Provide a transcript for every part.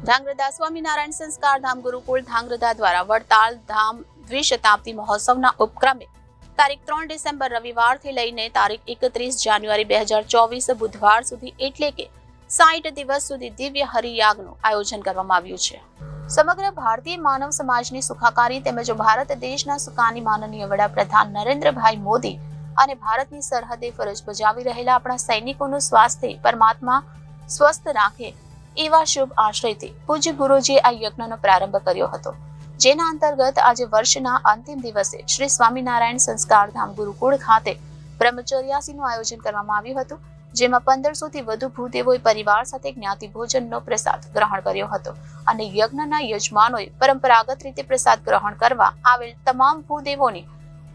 ધાંગ્રધા સ્વામિનારાયણ સંસ્કાર ધામ ગુરુકુળ ધાંગ્રધા દ્વારા વડતાલ ધામ દ્વિશતાબ્દી મહોત્સવના ઉપક્રમે તારીખ 3 ડિસેમ્બર રવિવારથી લઈને તારીખ 31 જાન્યુઆરી 2024 બુધવાર સુધી એટલે કે 60 દિવસ સુધી દિવ્ય હરિયાગનું આયોજન કરવામાં આવ્યું છે. સમગ્ર ભારતીય માનવ સમાજની સુખાકારી તેમજ ભારત દેશના સુકાની માનનીય વડાપ્રધાન નરેન્દ્રભાઈ મોદી અને ભારતની સરહદે ફરજ બજાવી રહેલા આપણા સૈનિકોનું સ્વાસ્થ્ય પરમાત્મા સ્વસ્થ રાખે એવા શુભ આશ્રયથી પૂજ્ય ગુરુજીએ આ યજ્ઞનો પ્રારંભ કર્યો હતો, જેના અંતર્ગત આજે વર્ષના અંતિમ દિવસે શ્રી સ્વામિનારાયણ સંસ્કાર ધામ ગુરુકુળ ખાતે બ્રહ્મચર્યાસીનું આયોજન કરવામાં આવ્યું હતું, જેમાં 1500 થી વધુ ભૂદેવોએ પરિવાર સાથે જ્ઞાતિ ભોજનનો પ્રસાદ ગ્રહણ કર્યો હતો અને યજ્ઞના યજમાનોએ પરંપરાગત રીતે પ્રસાદ ગ્રહણ કરવા આવેલ તમામ ભૂદેવોની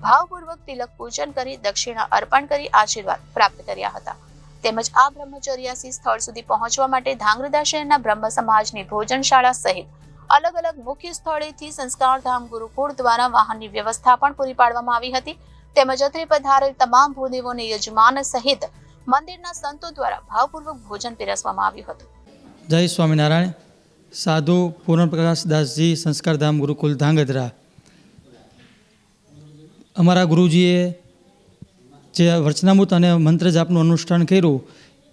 ભાવપૂર્વક તિલક પૂજન કરી દક્ષિણા અર્પણ કરી આશીર્વાદ પ્રાપ્ત કર્યા હતા. તેમજ આ બ્રહ્મચર્યાસી સ્થળ સુધી પહોંચવા માટે ધાંગ્રધા શહેરના બ્રહ્મ સમાજની ભોજનશાળા સહિત અલગ અલગ મુખ્ય સ્થળેથી સંસ્કાર ધામ ગુરુકુળ દ્વારા વાહનની વ્યવસ્થા પણ પૂરી પાડવામાં આવી હતી. તેમજ અત્રે પધારેલ તમામ ભૂદેવોને યજમાન સહિત મંદિરના સંતો દ્વારા ભાવપૂર્વક ભોજન પીરસવામાં આવ્યું હતું. જય સ્વામિનારાયણ. સાધુ પૂર્ણપ્રકાશ દાસજી સંસ્કાર ધામ ગુરુકુલ ધાંગધ્રા. અમારા ગુરુજીએ જે વચનામૃત અને મંત્ર જાપનું અનુષ્ઠાન કર્યું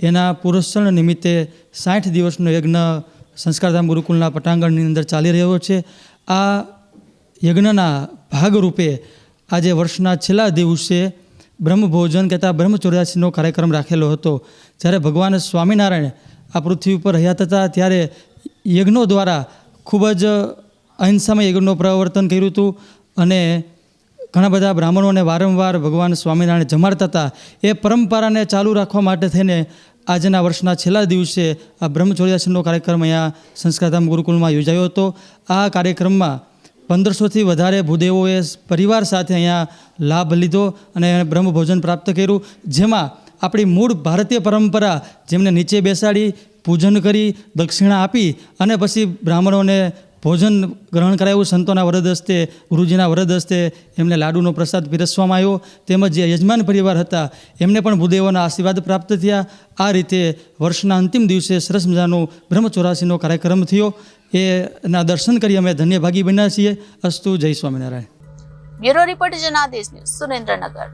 એના પુરસ્કાર નિમિત્તે 60 દિવસનો યજ્ઞ સંસ્કારધામ ગુરુકુલના પટાંગણની અંદર ચાલી રહ્યો છે. આ યજ્ઞના ભાગરૂપે આજે વર્ષના છેલ્લા દિવસે બ્રહ્મભોજન કહેતા બ્રહ્મચર્યાસીનો કાર્યક્રમ રાખેલો હતો. જ્યારે ભગવાન સ્વામિનારાયણ આ પૃથ્વી ઉપર રહ્યા હતા ત્યારે યજ્ઞો દ્વારા ખૂબ જ અહિંસામય યજ્ઞનું પ્રવર્તન કર્યું હતું અને ઘણા બધા બ્રાહ્મણોને વારંવાર ભગવાન સ્વામિનારાયણ જમાડતા હતા. એ પરંપરાને ચાલુ રાખવા માટે થઈને આજના વર્ષના છેલ્લા દિવસે આ બ્રહ્મચર્યાસીનો કાર્યક્રમ અહીંયા સંસ્કારધામ ગુરુકુલમાં યોજાયો હતો. આ કાર્યક્રમમાં 1500થી વધારે ભૂદેવોએ પરિવાર સાથે અહીંયા લાભ લીધો અને બ્રહ્મભોજન પ્રાપ્ત કર્યું, જેમાં આપણી મૂળ ભારતીય પરંપરા જેમને નીચે બેસાડી પૂજન કરી દક્ષિણા આપી અને પછી બ્રાહ્મણોને ભોજન ગ્રહણ કરાયું. સંતોના વરદ હસ્તે ગુરુજીના વરદ હસ્તે એમને લાડુનો પ્રસાદ પીરસવામાં આવ્યો. તેમજ જે યજમાન પરિવાર હતા એમને પણ ભૂદેવોના આશીર્વાદ પ્રાપ્ત થયા. આ રીતે વર્ષના અંતિમ દિવસે સરસ મજાનો બ્રહ્મચર્યાસીનો કાર્યક્રમ થયો. એના દર્શન કરી અમે ધન્યભાગી બન્યા છીએ. અસ્તુ. જય Swaminarayan. Bureau report Janadesh news, Surendranagar.